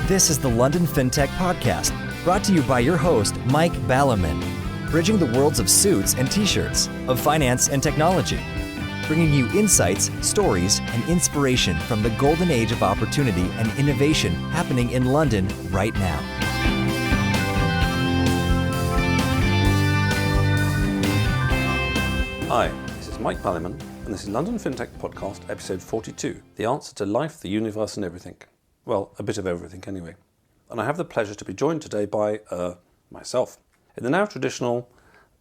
This is the London Fintech Podcast, brought to you by your host, Mike Ballerman, bridging the worlds of suits and t-shirts, of finance and technology, bringing you insights, stories, and inspiration from the golden age of opportunity and innovation happening in London right now. Hi, this is Mike Ballerman, and this is London Fintech Podcast, episode 42, The Answer to Life, the Universe and Everything. Well, a bit of everything anyway. And I have the pleasure to be joined today by, myself. In the now traditional,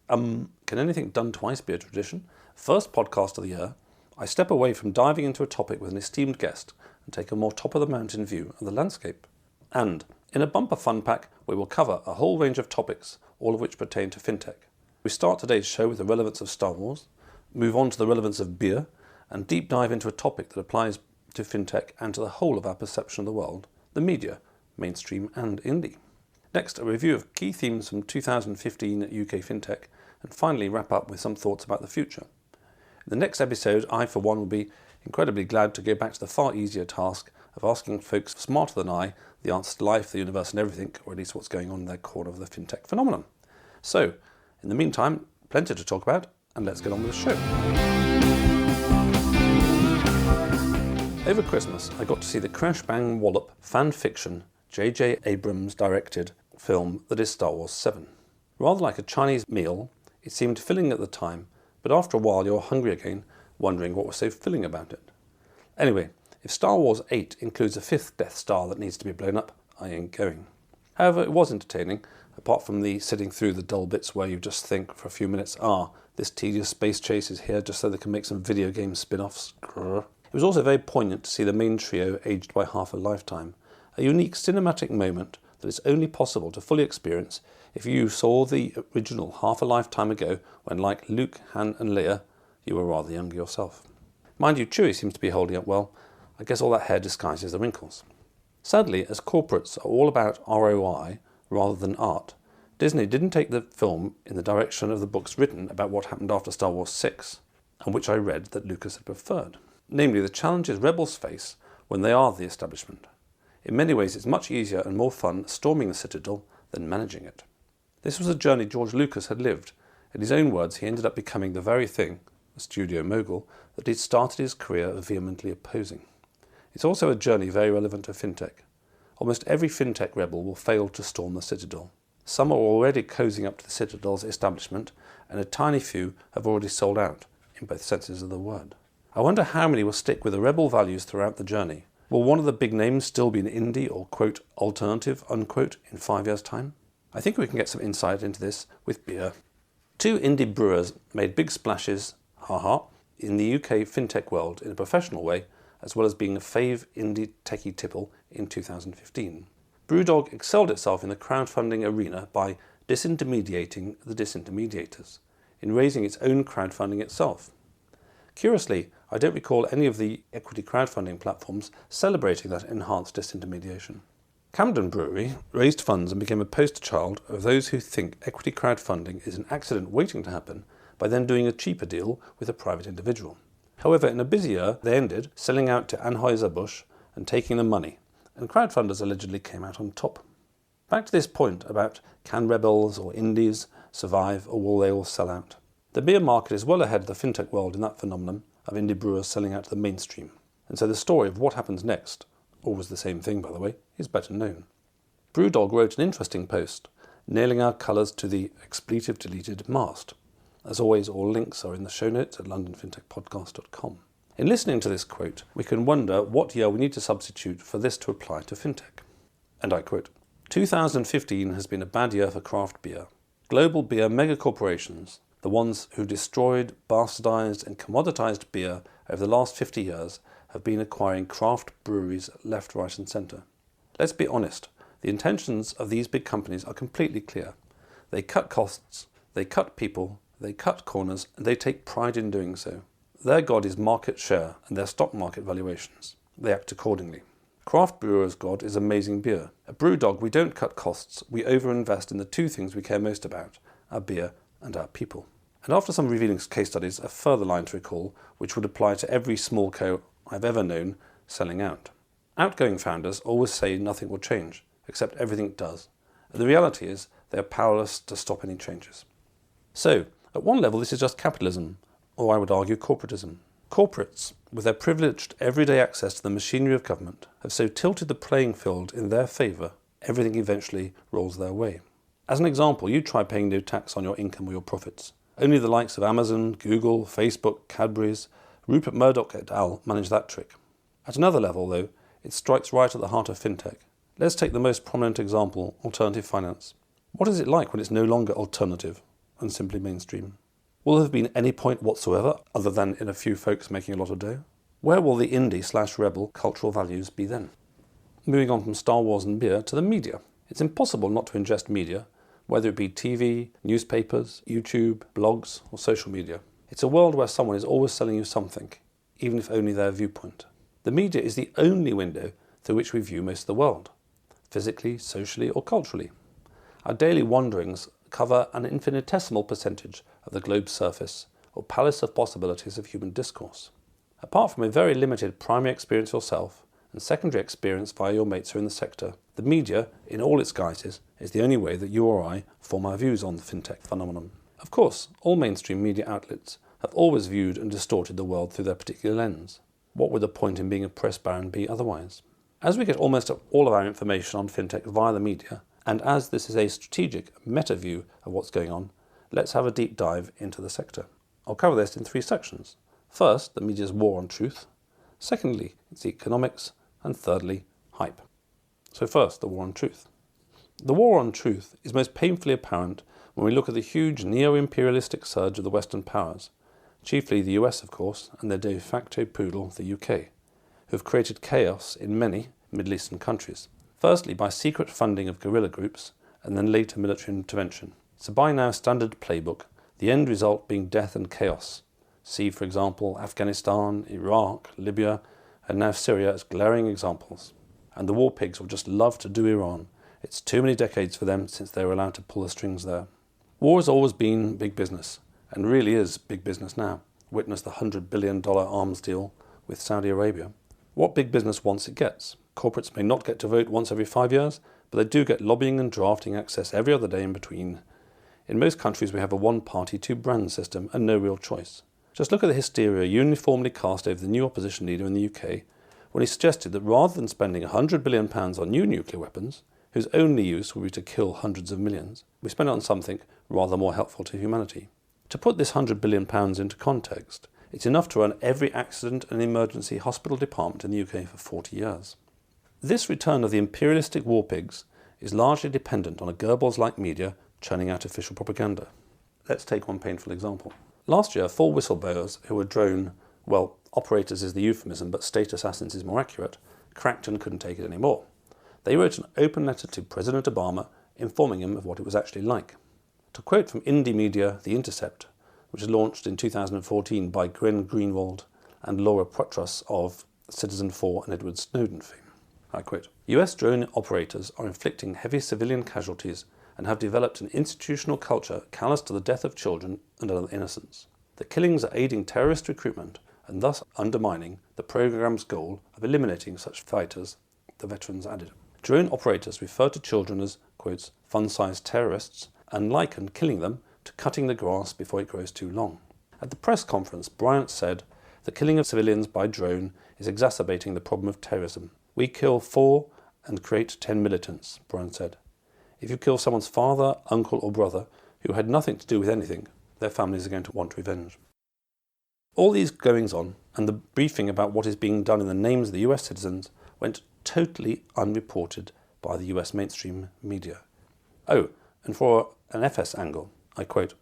can anything done twice be a tradition? First podcast of the year, I step away from diving into a topic with an esteemed guest and take a more top-of-the-mountain view of the landscape. And in a bumper fun pack, we will cover a whole range of topics, all of which pertain to fintech. We start today's show with the relevance of Star Wars, move on to the relevance of beer, and deep dive into a topic that applies to fintech and to the whole of our perception of the world, the media, mainstream and indie. Next, a review of key themes from 2015 at UK Fintech, and finally wrap up with some thoughts about the future. In the next episode, I for one will be incredibly glad to go back to the far easier task of asking folks smarter than I the answer to life, the universe and everything, or at least what's going on in their corner of the fintech phenomenon. So, in the meantime, plenty to talk about, and let's get on with the show. Over Christmas, I got to see the crash bang wallop fan fiction J.J. Abrams directed film that is Star Wars 7. Rather like a Chinese meal, it seemed filling at the time, but after a while you're hungry again, wondering what was so filling about it. Anyway, if Star Wars 8 includes a fifth Death Star that needs to be blown up, I ain't going. However, it was entertaining, apart from the sitting through the dull bits where you just think for a few minutes, this tedious space chase is here just so they can make some video game spin-offs. Grr. It was also very poignant to see the main trio aged by half a lifetime, a unique cinematic moment that is only possible to fully experience if you saw the original half a lifetime ago when, like Luke, Han and Leia, you were rather young yourself. Mind you, Chewie seems to be holding up well. I guess all that hair disguises the wrinkles. Sadly, as corporates are all about ROI rather than art, Disney didn't take the film in the direction of the books written about what happened after Star Wars 6, and which I read that Lucas had preferred. Namely, the challenges rebels face when they are the establishment. In many ways, it's much easier and more fun storming the Citadel than managing it. This was a journey George Lucas had lived. In his own words, he ended up becoming the very thing, a studio mogul, that he'd started his career vehemently opposing. It's also a journey very relevant to fintech. Almost every fintech rebel will fail to storm the Citadel. Some are already cozying up to the Citadel's establishment, and a tiny few have already sold out, in both senses of the word. I wonder how many will stick with the rebel values throughout the journey. Will one of the big names still be an indie or, quote, alternative, unquote, in 5 years' time? I think we can get some insight into this with beer. Two indie brewers made big splashes, in the UK fintech world in a professional way, as well as being a fave indie techie tipple in 2015. Brewdog excelled itself in the crowdfunding arena by disintermediating the disintermediators, in raising its own crowdfunding itself. Curiously, I don't recall any of the equity crowdfunding platforms celebrating that enhanced disintermediation. Camden Brewery raised funds and became a poster child of those who think equity crowdfunding is an accident waiting to happen by then doing a cheaper deal with a private individual. However, in a busy year, they ended selling out to Anheuser-Busch and taking the money, and crowdfunders allegedly came out on top. Back to this point about can rebels or indies survive or will they all sell out? The beer market is well ahead of the fintech world in that phenomenon of indie brewers selling out to the mainstream. And so the story of what happens next, always the same thing by the way, is better known. Brewdog wrote an interesting post, nailing our colours to the expletive-deleted mast. As always, all links are in the show notes at londonfintechpodcast.com. In listening to this quote, we can wonder what year we need to substitute for this to apply to fintech. And I quote, 2015 has been a bad year for craft beer. Global beer megacorporations, the ones who destroyed, bastardized and commoditized beer over the last 50 years, have been acquiring craft breweries left, right and centre. Let's be honest, the intentions of these big companies are completely clear. They cut costs, they cut people, they cut corners, and they take pride in doing so. Their god is market share and their stock market valuations. They act accordingly. Craft brewers' god is amazing beer. At Brewdog, we don't cut costs, we overinvest in the two things we care most about, our beer and our people. And after some revealing case studies, a further line to recall, which would apply to every small co I've ever known selling out. Outgoing founders always say nothing will change, except everything does. And the reality is they are powerless to stop any changes. So, at one level this is just capitalism, or I would argue corporatism. Corporates, with their privileged everyday access to the machinery of government, have so tilted the playing field in their favour, everything eventually rolls their way. As an example, you try paying no tax on your income or your profits. Only the likes of Amazon, Google, Facebook, Cadbury's, Rupert Murdoch et al. Manage that trick. At another level, though, it strikes right at the heart of fintech. Let's take the most prominent example, alternative finance. What is it like when it's no longer alternative and simply mainstream? Will there have been any point whatsoever other than in a few folks making a lot of dough? Where will the indie/rebel cultural values be then? Moving on from Star Wars and beer to the media. It's impossible not to ingest media, whether it be TV, newspapers, YouTube, blogs or social media. It's a world where someone is always selling you something, even if only their viewpoint. The media is the only window through which we view most of the world, physically, socially or culturally. Our daily wanderings cover an infinitesimal percentage of the globe's surface, or palace of possibilities of human discourse. Apart from a very limited primary experience yourself and secondary experience via your mates who are in the sector, the media, in all its guises, is the only way that you or I form our views on the fintech phenomenon. Of course, all mainstream media outlets have always viewed and distorted the world through their particular lens. What would the point in being a press baron be otherwise? As we get almost all of our information on fintech via the media, and as this is a strategic meta view of what's going on, let's have a deep dive into the sector. I'll cover this in 3 sections. First, the media's war on truth. Secondly, its economics. And thirdly, hype. So first, the war on truth. The war on truth is most painfully apparent when we look at the huge neo-imperialistic surge of the Western powers, chiefly the US, of course, and their de facto poodle, the UK, who have created chaos in many Middle Eastern countries. Firstly, by secret funding of guerrilla groups, and then later military intervention. It's a by now standard playbook, the end result being death and chaos. See, for example, Afghanistan, Iraq, Libya, and now Syria as glaring examples. And the war pigs will just love to do Iran. It's too many decades for them since they were allowed to pull the strings there. War has always been big business, and really is big business now. Witness the $100 billion arms deal with Saudi Arabia. What big business wants it gets. Corporates may not get to vote once every 5 years, but they do get lobbying and drafting access every other day in between. In most countries we have a one-party, two-brand system and no real choice. Just look at the hysteria uniformly cast over the new opposition leader in the UK when he suggested that rather than spending £100 billion on new nuclear weapons, whose only use will be to kill hundreds of millions, we spend it on something rather more helpful to humanity. To put this £100 billion into context, it's enough to run every accident and emergency hospital department in the UK for 40 years. This return of the imperialistic war pigs is largely dependent on a Goebbels-like media churning out official propaganda. Let's take one painful example. Last year, 4 whistleblowers who were drone, well, operators is the euphemism, but state assassins is more accurate, cracked and couldn't take it anymore. They wrote an open letter to President Obama informing him of what it was actually like. To quote from indie media The Intercept, which was launched in 2014 by Gwen Greenwald and Laura Poitras of Citizen 4 and Edward Snowden fame, I quote, US drone operators are inflicting heavy civilian casualties and have developed an institutional culture callous to the death of children and other innocents. The killings are aiding terrorist recruitment and thus undermining the programme's goal of eliminating such fighters, the veterans added. Drone operators refer to children as, quotes, fun-sized terrorists and liken killing them to cutting the grass before it grows too long. At the press conference, Bryant said, the killing of civilians by drone is exacerbating the problem of terrorism. We kill 4 and create 10 militants, Bryant said. If you kill someone's father, uncle or brother who had nothing to do with anything, their families are going to want revenge. All these goings on and the briefing about what is being done in the names of the US citizens went totally unreported by the US mainstream media. Oh, and for an FS angle, I quote,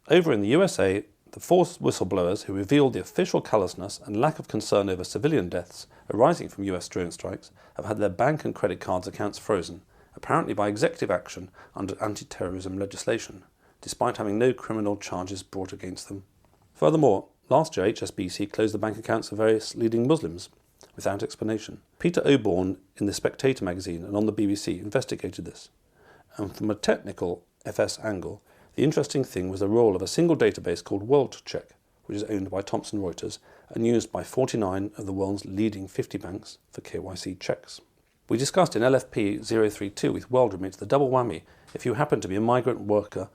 over in the USA, the 4 whistleblowers who revealed the official callousness and lack of concern over civilian deaths arising from US drone strikes have had their bank and credit cards accounts frozen, apparently by executive action under anti-terrorism legislation, despite having no criminal charges brought against them. Furthermore, last year HSBC closed the bank accounts of various leading Muslims without explanation. Peter Oborne in The Spectator magazine and on the BBC investigated this. And from a technical FS angle, the interesting thing was the role of a single database called WorldCheck, which is owned by Thomson Reuters and used by 49 of the world's leading 50 banks for KYC checks. We discussed in LFP042 with world remits the double whammy if you happen to be a migrant worker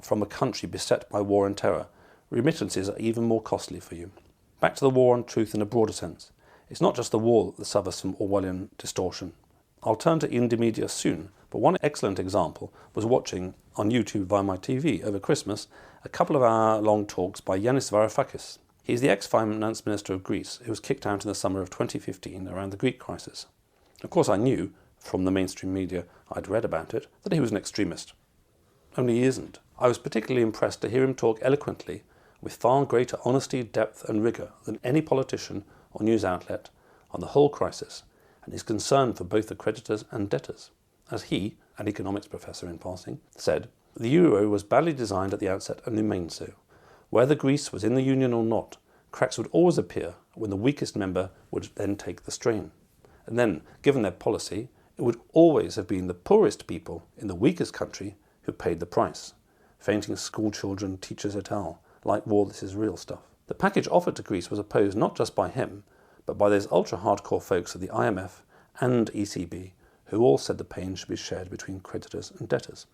from a country beset by war and terror. Remittances are even more costly for you. Back to the war on truth in a broader sense. It's not just the war that suffers from Orwellian distortion. I'll turn to indie media soon, but one excellent example was watching on YouTube via my TV over Christmas a couple of hour-long talks by Yanis Varoufakis. He's the ex-finance minister of Greece who was kicked out in the summer of 2015 around the Greek crisis. Of course I knew, from the mainstream media I'd read about it, that he was an extremist. Only he isn't. I was particularly impressed to hear him talk eloquently with far greater honesty, depth and rigour than any politician or news outlet on the whole crisis and his concern for both the creditors and debtors. As he, an economics professor in passing, said, the euro was badly designed at the outset and remained so. Whether Greece was in the union or not, cracks would always appear when the weakest member would then take the strain. And then, given their policy, it would always have been the poorest people in the weakest country who paid the price. Fainting school children, teachers et al. Like war, this is real stuff. The package offered to Greece was opposed not just by him, but by those ultra-hardcore folks at the IMF and ECB, who all said the pain should be shared between creditors and debtors.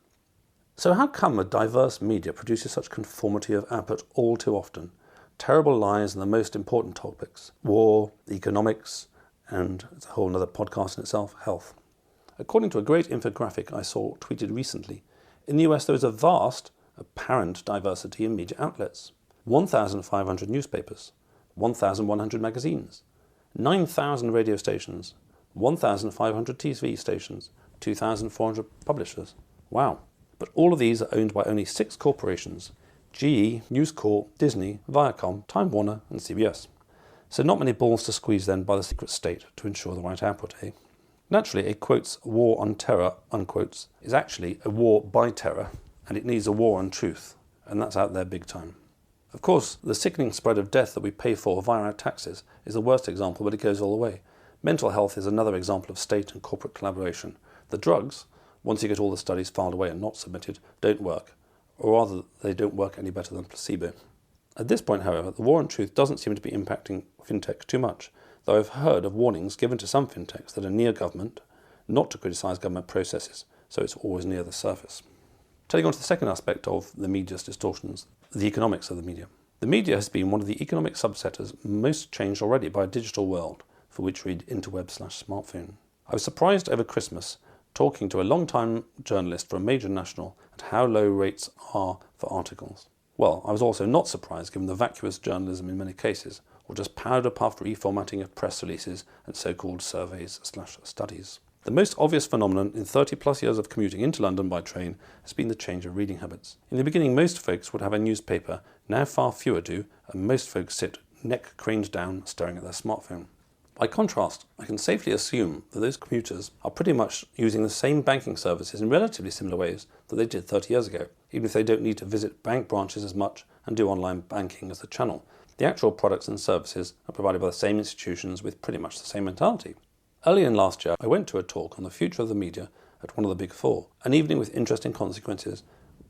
So how come a diverse media produces such conformity of output all too often? Terrible lies on the most important topics: war, economics, and it's a whole other podcast in itself, health. According to a great infographic I saw tweeted recently, in the US there is a vast, apparent diversity in media outlets. 1,500 newspapers, 1,100 magazines, 9,000 radio stations, 1,500 TV stations, 2,400 publishers. Wow. But all of these are owned by only 6 corporations: GE, News Corp, Disney, Viacom, Time Warner and CBS. So not many balls to squeeze then by the secret state to ensure the right output, eh? Naturally, a quotes war on terror, unquotes, is actually a war by terror, and it needs a war on truth, and that's out there big time. Of course, the sickening spread of death that we pay for via our taxes is the worst example, but it goes all the way. Mental health is another example of state and corporate collaboration. The drugs, once you get all the studies filed away and not submitted, don't work, or rather they don't work any better than placebo. At this point, however, the war on truth doesn't seem to be impacting fintech too much, though I've heard of warnings given to some fintechs that are near government, not to criticise government processes, so it's always near the surface. Taking on to the second aspect of the media's distortions, the economics of the media. The media has been one of the economic subsectors most changed already by a digital world, for which read interweb/smartphone. I was surprised over Christmas talking to a long-time journalist for a major national at how low rates are for articles. Well, I was also not surprised given the vacuous journalism in many cases, or just powder-puffed reformatting of press releases and so-called surveys/studies. The most obvious phenomenon in 30 plus years of commuting into London by train has been the change of reading habits. In the beginning, most folks would have a newspaper, now far fewer do, and most folks sit neck craned down staring at their smartphone. By contrast, I can safely assume that those commuters are pretty much using the same banking services in relatively similar ways that they did 30 years ago, even if they don't need to visit bank branches as much and do online banking as the channel. The actual products and services are provided by the same institutions with pretty much the same mentality. Earlier in last year, I went to a talk on the future of the media at one of the big four, an evening with interesting consequences,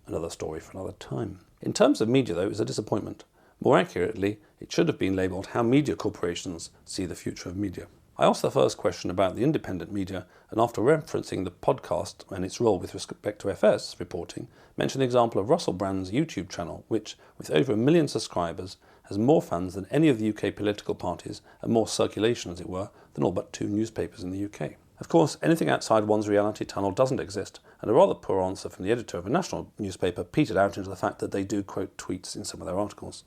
another story for another time. In terms of media, though, it was a disappointment. More accurately, it should have been labelled how media corporations see the future of media. I asked the first question about the independent media, and after referencing the podcast and its role with respect to FS reporting, mentioned the example of Russell Brand's YouTube channel, which, with over 1 million subscribers, has more fans than any of the UK political parties and more circulation, as it were, than all but 2 newspapers in the UK. Of course, anything outside one's reality tunnel doesn't exist, and a rather poor answer from the editor of a national newspaper petered out into the fact that they do quote tweets in some of their articles.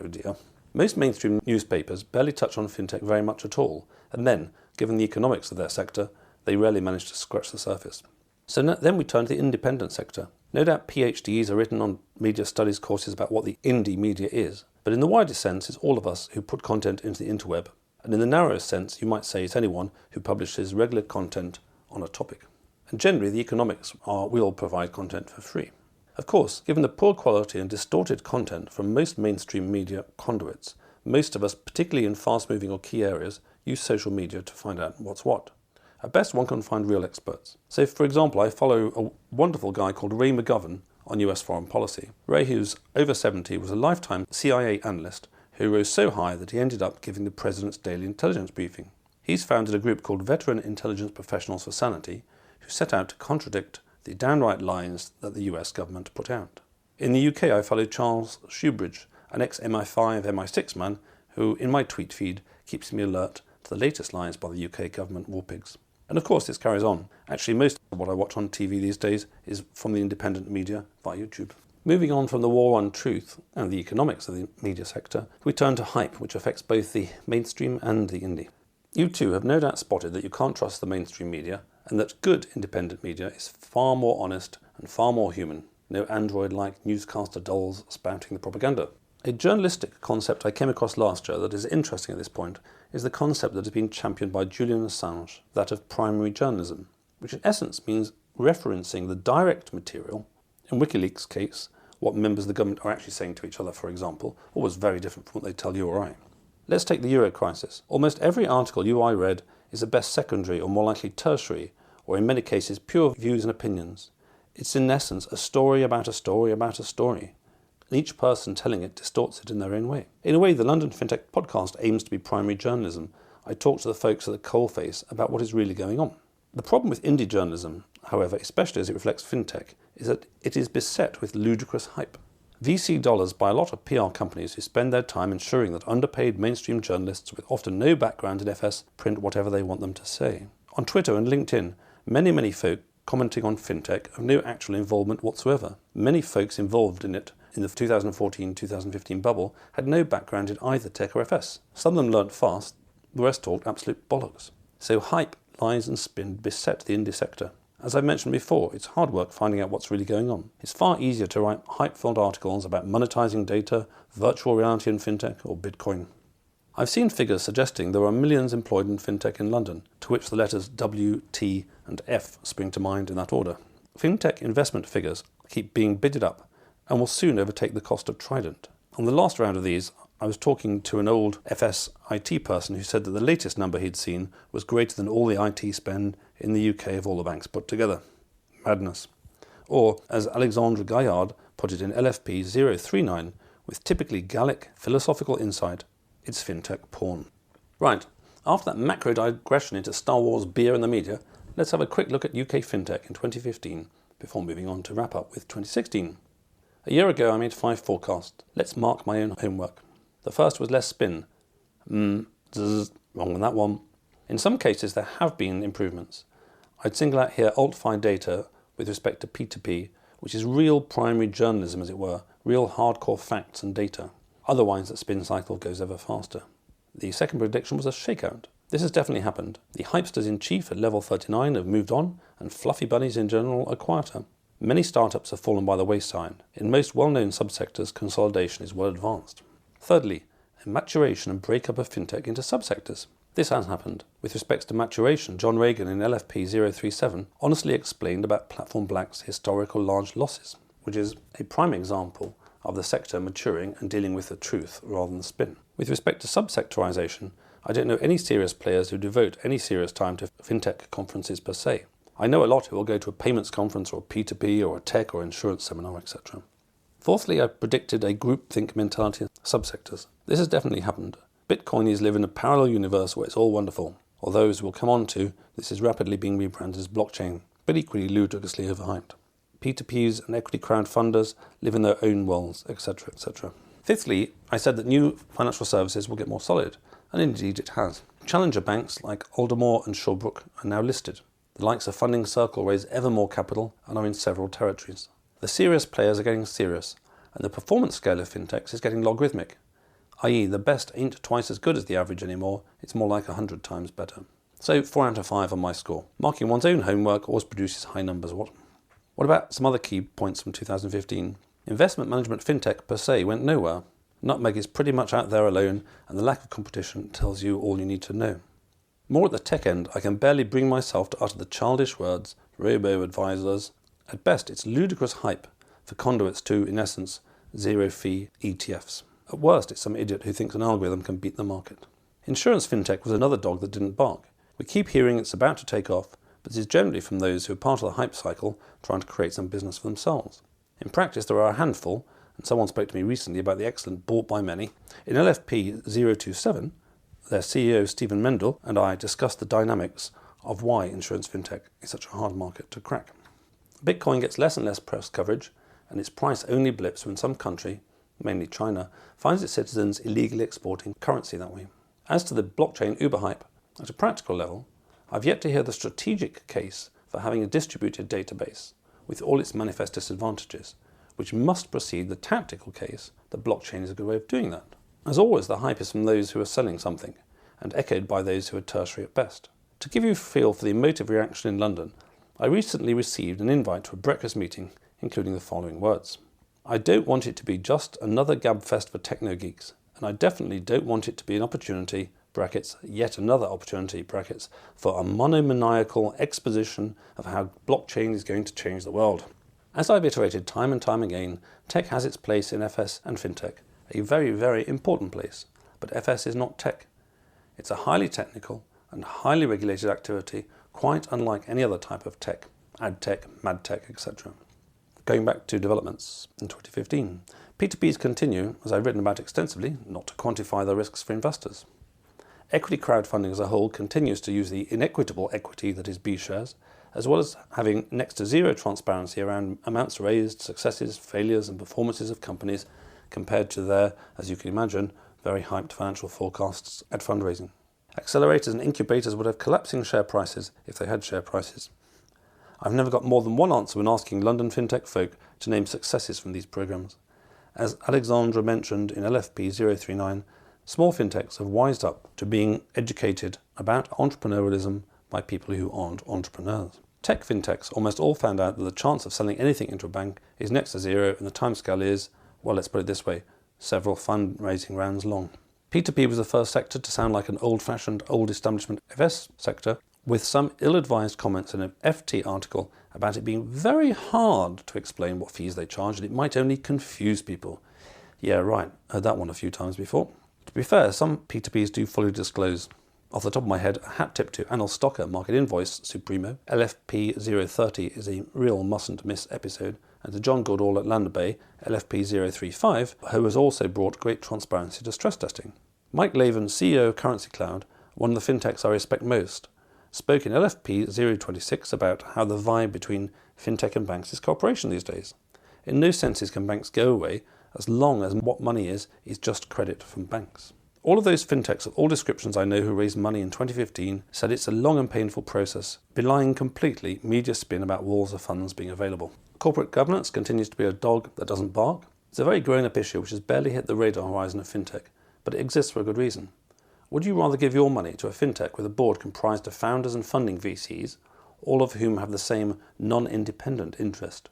Oh dear. Most mainstream newspapers barely touch on fintech very much at all, and then, given the economics of their sector, they rarely manage to scratch the surface. So then we turn to the independent sector. No doubt PhDs are written on media studies courses about what the indie media is, but in the widest sense it's all of us who put content into the interweb, and in the narrowest sense you might say it's anyone who publishes regular content on a topic. And generally the economics are we all provide content for free. Of course, given the poor quality and distorted content from most mainstream media conduits, most of us, particularly in fast-moving or key areas, use social media to find out what's what. At best, one can find real experts. So, for example, I follow a wonderful guy called Ray McGovern on US foreign policy. Ray, who's over 70, was a lifetime CIA analyst who rose so high that he ended up giving the president's daily intelligence briefing. He's founded a group called Veteran Intelligence Professionals for Sanity, who set out to contradict the downright lies that the US government put out. In the UK, I followed Charles Shoebridge, an ex-MI5, MI6 man, who, in my tweet feed, keeps me alert to the latest lies by the UK government war pigs. And of course, this carries on. Actually, most of what I watch on TV these days is from the independent media via YouTube. Moving on from the war on truth and the economics of the media sector, we turn to hype, which affects both the mainstream and the indie. You too have no doubt spotted that you can't trust the mainstream media, and that good independent media is far more honest and far more human. No android-like newscaster dolls spouting the propaganda. A journalistic concept I came across last year that is interesting at this point is the concept that has been championed by Julian Assange, that of primary journalism, which in essence means referencing the direct material. In WikiLeaks' case, what members of the government are actually saying to each other, for example, always very different from what they tell you or I. Let's take the Euro crisis. Almost every article you or I read is at best secondary or more likely tertiary, or in many cases pure views and opinions. It's in essence a story about a story about a story. And each person telling it distorts it in their own way. In a way, the London Fintech Podcast aims to be primary journalism. I talk to the folks at the coalface about what is really going on. The problem with indie journalism, however, especially as it reflects fintech, is that it is beset with ludicrous hype. VC dollars buy a lot of PR companies who spend their time ensuring that underpaid mainstream journalists with often no background in FS print whatever they want them to say. On Twitter and LinkedIn, many folk commenting on fintech have no actual involvement whatsoever. Many folks involved in it in the 2014-2015 bubble had no background in either tech or FS. Some of them learnt fast, the rest talked absolute bollocks. So hype, lies and spin beset the indie sector. As I mentioned before, it's hard work finding out what's really going on. It's far easier to write hype-filled articles about monetizing data, virtual reality in fintech, or Bitcoin. I've seen figures suggesting there are millions employed in fintech in London, to which the letters W, T and F spring to mind in that order. Fintech investment figures keep being bidded up and will soon overtake the cost of Trident. On the last round of these, I was talking to an old FS IT person who said that the latest number he'd seen was greater than all the IT spend in the UK of all the banks put together. Madness. Or, as Alexandre Gaillard put it in LFP039, with typically Gallic philosophical insight, it's fintech porn. Right, after that macro digression into Star Wars, beer and the media, let's have a quick look at UK Fintech in 2015 before moving on to wrap up with 2016. A year ago I made 5 forecasts. Let's mark my own homework. The first was less spin. Wrong on that one. In some cases there have been improvements. I'd single out here alt-fi data with respect to P2P, which is real primary journalism as it were, real hardcore facts and data. Otherwise the spin cycle goes ever faster. The second prediction was a shakeout. This has definitely happened. The hypesters in chief at level 39 have moved on, and fluffy bunnies in general are quieter. Many startups have fallen by the wayside. In most well-known subsectors, consolidation is well advanced. Thirdly, a maturation and breakup of fintech into subsectors. This has happened. With respect to maturation, John Reagan in LFP037 honestly explained about Platform Black's historical large losses, which is a prime example of the sector maturing and dealing with the truth rather than the spin. With respect to subsectorization, I don't know any serious players who devote any serious time to fintech conferences per se. I know a lot who will go to a payments conference or a P2P or a tech or insurance seminar, etc. Fourthly, I predicted a groupthink mentality in subsectors. This has definitely happened. Bitcoinies live in a parallel universe where it's all wonderful, although as we'll come on to, this is rapidly being rebranded as blockchain, but equally ludicrously overhyped. P2Ps and equity crowdfunders live in their own worlds, etc., etc. Fifthly, I said that new financial services will get more solid, and indeed it has. Challenger banks like Aldermore and Shawbrook are now listed. The likes of Funding Circle raise ever more capital and are in several territories. The serious players are getting serious, and the performance scale of fintechs is getting logarithmic, i.e. the best ain't twice as good as the average anymore, it's more like 100 times better. So 4 out of 5 on my score. Marking one's own homework always produces high numbers, what? What about some other key points from 2015? Investment management fintech per se went nowhere. Nutmeg is pretty much out there alone, and the lack of competition tells you all you need to know. More at the tech end, I can barely bring myself to utter the childish words, robo-advisors. At best, it's ludicrous hype for conduits to, in essence, zero-fee ETFs. At worst, it's some idiot who thinks an algorithm can beat the market. Insurance fintech was another dog that didn't bark. We keep hearing it's about to take off, but it is generally from those who are part of the hype cycle trying to create some business for themselves. In practice, there are a handful, and someone spoke to me recently about the excellent Bought by Many. In LFP027, their CEO Stephen Mendel and I discussed the dynamics of why insurance fintech is such a hard market to crack. Bitcoin gets less and less press coverage, and its price only blips when some country, mainly China, finds its citizens illegally exporting currency that way. As to the blockchain uber hype, at a practical level, I've yet to hear the strategic case for having a distributed database with all its manifest disadvantages, which must precede the tactical case that blockchain is a good way of doing that. As always, the hype is from those who are selling something, and echoed by those who are tertiary at best. To give you a feel for the emotive reaction in London, I recently received an invite to a breakfast meeting, including the following words. I don't want it to be just another gabfest for techno-geeks, and I definitely don't want it to be an opportunity, brackets, yet another opportunity, brackets, for a monomaniacal exposition of how blockchain is going to change the world. As I've iterated time and time again, tech has its place in FS and fintech, a very, very important place, but FS is not tech. It's a highly technical and highly regulated activity, quite unlike any other type of tech, ad tech, mad tech, etc. Going back to developments in 2015, P2Ps continue, as I've written about extensively, not to quantify the risks for investors. Equity crowdfunding as a whole continues to use the inequitable equity that is B shares, as well as having next to zero transparency around amounts raised, successes, failures and performances of companies compared to their, as you can imagine, very hyped financial forecasts at fundraising. Accelerators and incubators would have collapsing share prices if they had share prices. I've never got more than one answer when asking London Fintech folk to name successes from these programs. As Alexandra mentioned in LFP039, small fintechs have wised up to being educated about entrepreneurialism by people who aren't entrepreneurs. Tech fintechs almost all found out that the chance of selling anything into a bank is next to zero, and the timescale is, well, let's put it this way, several fundraising rounds long. P2P was the first sector to sound like an old-fashioned, old establishment FS sector, with some ill-advised comments in an FT article about it being very hard to explain what fees they charge, and it might only confuse people. Yeah, right, heard that one a few times before. To be fair, some P2Ps do fully disclose. Off the top of my head, a hat tip to Anil Stocker, Market Invoice Supremo. LFP030 is a real mustn't-miss episode, and to John Goodall at London Bay, LFP035, who has also brought great transparency to stress testing. Mike Laven, CEO of Currency Cloud, one of the fintechs I respect most, spoke in LFP026 about how the vibe between fintech and banks is cooperation these days. In no senses can banks go away as long as what money is just credit from banks. All of those fintechs of all descriptions I know who raised money in 2015 said it's a long and painful process, belying completely media spin about walls of funds being available. Corporate governance continues to be a dog that doesn't bark. It's a very grown-up issue which has barely hit the radar horizon of fintech, but it exists for a good reason. Would you rather give your money to a fintech with a board comprised of founders and funding VCs, all of whom have the same non-independent interest?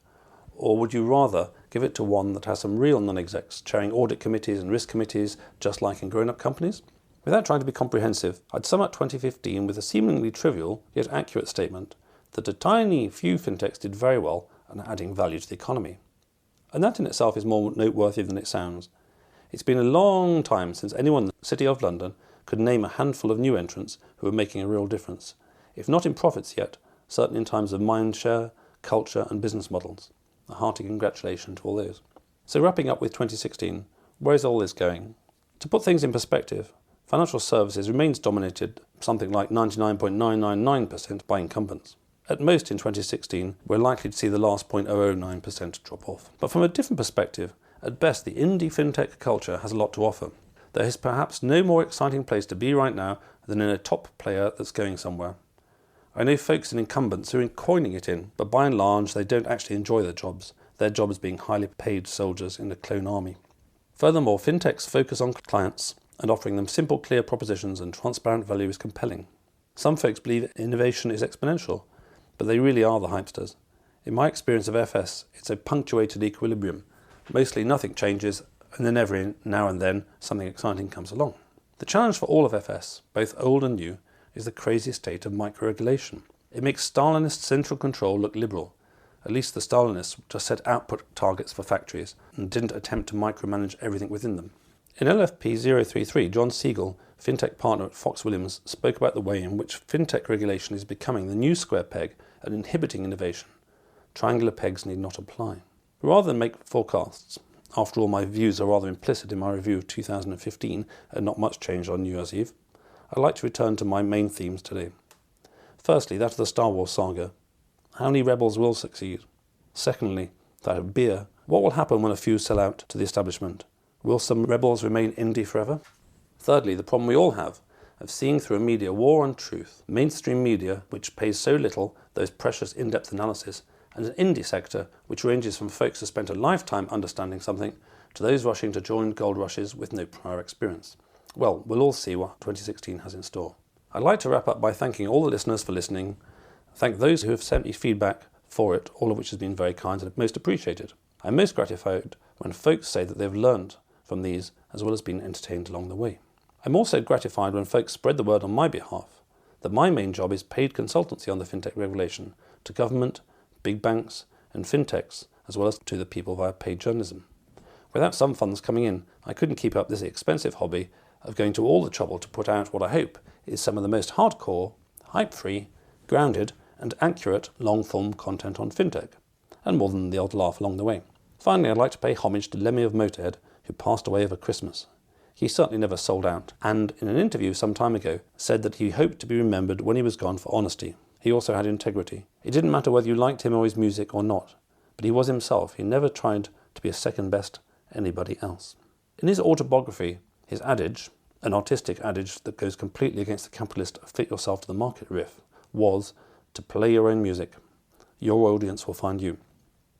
Or would you rather give it to one that has some real non-execs chairing audit committees and risk committees just like in grown-up companies? Without trying to be comprehensive, I'd sum up 2015 with a seemingly trivial yet accurate statement that a tiny few fintechs did very well and adding value to the economy. And that in itself is more noteworthy than it sounds. It's been a long time since anyone in the City of London could name a handful of new entrants who are making a real difference, if not in profits yet, certainly in terms of mind share, culture and business models. A hearty congratulations to all those. So wrapping up with 2016, where is all this going? To put things in perspective, financial services remains dominated something like 99.999% by incumbents. At most in 2016, we're likely to see the last 0.009% drop off. But from a different perspective, at best the indie fintech culture has a lot to offer. There is perhaps no more exciting place to be right now than in a top player that's going somewhere. I know folks and incumbents who are coining it in, but by and large they don't actually enjoy their jobs being highly paid soldiers in the clone army. Furthermore, fintechs focus on clients and offering them simple, clear propositions and transparent value is compelling. Some folks believe innovation is exponential, but they really are the hypesters. In my experience of FS, it's a punctuated equilibrium. Mostly nothing changes, and then every now and then something exciting comes along. The challenge for all of FS, both old and new, is the crazy state of micro-regulation. It makes Stalinist central control look liberal. At least the Stalinists just set output targets for factories and didn't attempt to micromanage everything within them. In LFP033, John Siegel, fintech partner at Fox Williams, spoke about the way in which fintech regulation is becoming the new square peg and inhibiting innovation. Triangular pegs need not apply. Rather than make forecasts, after all my views are rather implicit in my review of 2015 and not much changed on New Year's Eve, I'd like to return to my main themes today. Firstly, that of the Star Wars saga. How many rebels will succeed? Secondly, that of beer. What will happen when a few sell out to the establishment? Will some rebels remain indie forever? Thirdly, the problem we all have of seeing through a media war on truth, mainstream media which pays so little those precious in-depth analysis, and an indie sector which ranges from folks who spent a lifetime understanding something to those rushing to join gold rushes with no prior experience. Well, we'll all see what 2016 has in store. I'd like to wrap up by thanking all the listeners for listening, thank those who have sent me feedback for it, all of which has been very kind and most appreciated. I'm most gratified when folks say that they've learned from these as well as been entertained along the way. I'm also gratified when folks spread the word on my behalf that my main job is paid consultancy on the fintech regulation to government, big banks and fintechs, as well as to the people via paid journalism. Without some funds coming in, I couldn't keep up this expensive hobby of going to all the trouble to put out what I hope is some of the most hardcore, hype-free, grounded and accurate long-form content on fintech, and more than the odd laugh along the way. Finally, I'd like to pay homage to Lemmy of Motorhead, who passed away over Christmas. He certainly never sold out, and in an interview some time ago said that he hoped to be remembered when he was gone for honesty. He also had integrity. It didn't matter whether you liked him or his music or not, but he was himself. He never tried to be a second best anybody else. In his autobiography, his adage, an artistic adage that goes completely against the capitalist fit yourself to the market riff, was to play your own music. Your audience will find you.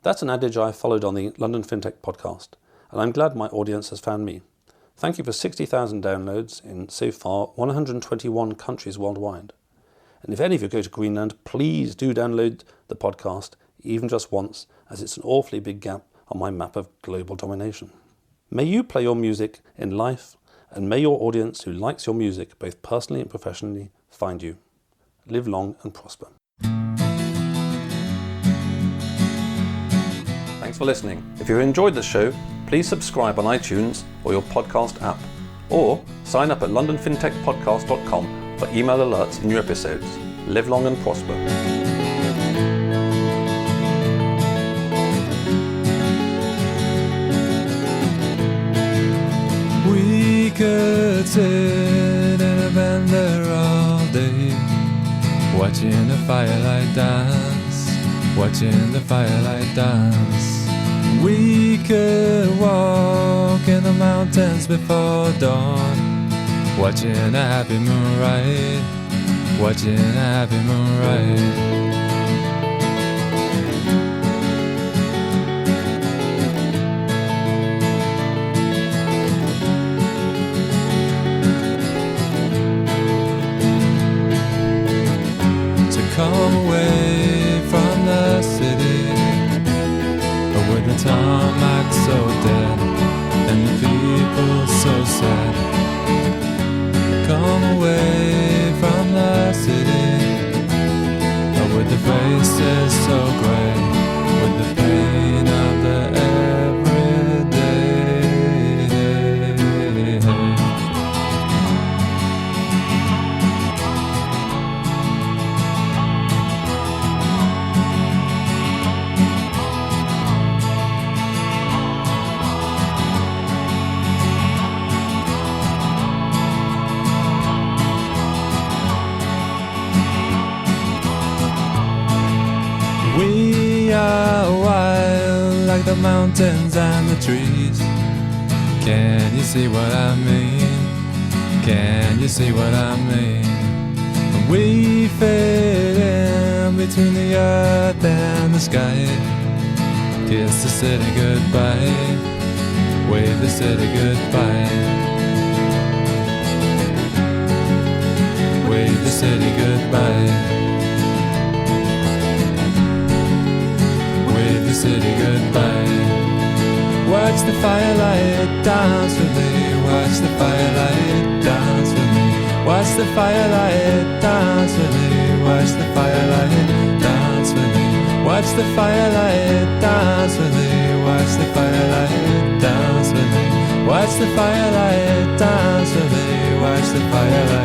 That's an adage I followed on the London Fintech Podcast, and I'm glad my audience has found me. Thank you for 60,000 downloads in so far 121 countries worldwide. And if any of you go to Greenland, please do download the podcast, even just once, as it's an awfully big gap on my map of global domination. May you play your music in life, and may your audience who likes your music, both personally and professionally, find you. Live long and prosper. Thanks for listening. If you enjoyed the show, please subscribe on iTunes or your podcast app, or sign up at londonfintechpodcast.com for email alerts of new episodes. Live long and prosper. We could sit in a bend there all day, watching the firelight dance, watching the firelight dance. We could walk in the mountains before dawn, watching a happy moonrise, watching a happy moonrise. Come away from the city, with the tarmac so dead and the people so sad. Come away from the city, with the faces so grey, with the pain of the everyday. We are wild like the mountains and the trees. Can you see what I mean? Can you see what I mean? We fit in between the earth and the sky. Kiss the city goodbye, wave the city goodbye, wave the city goodbye. The city goodbye. Watch the firelight dance with me. Watch the firelight dance with me. Watch the firelight dance with me. Watch the firelight dance with me. Watch the firelight dance with me. Watch the firelight dance with me. Watch the firelight dance with me. Watch the firelight.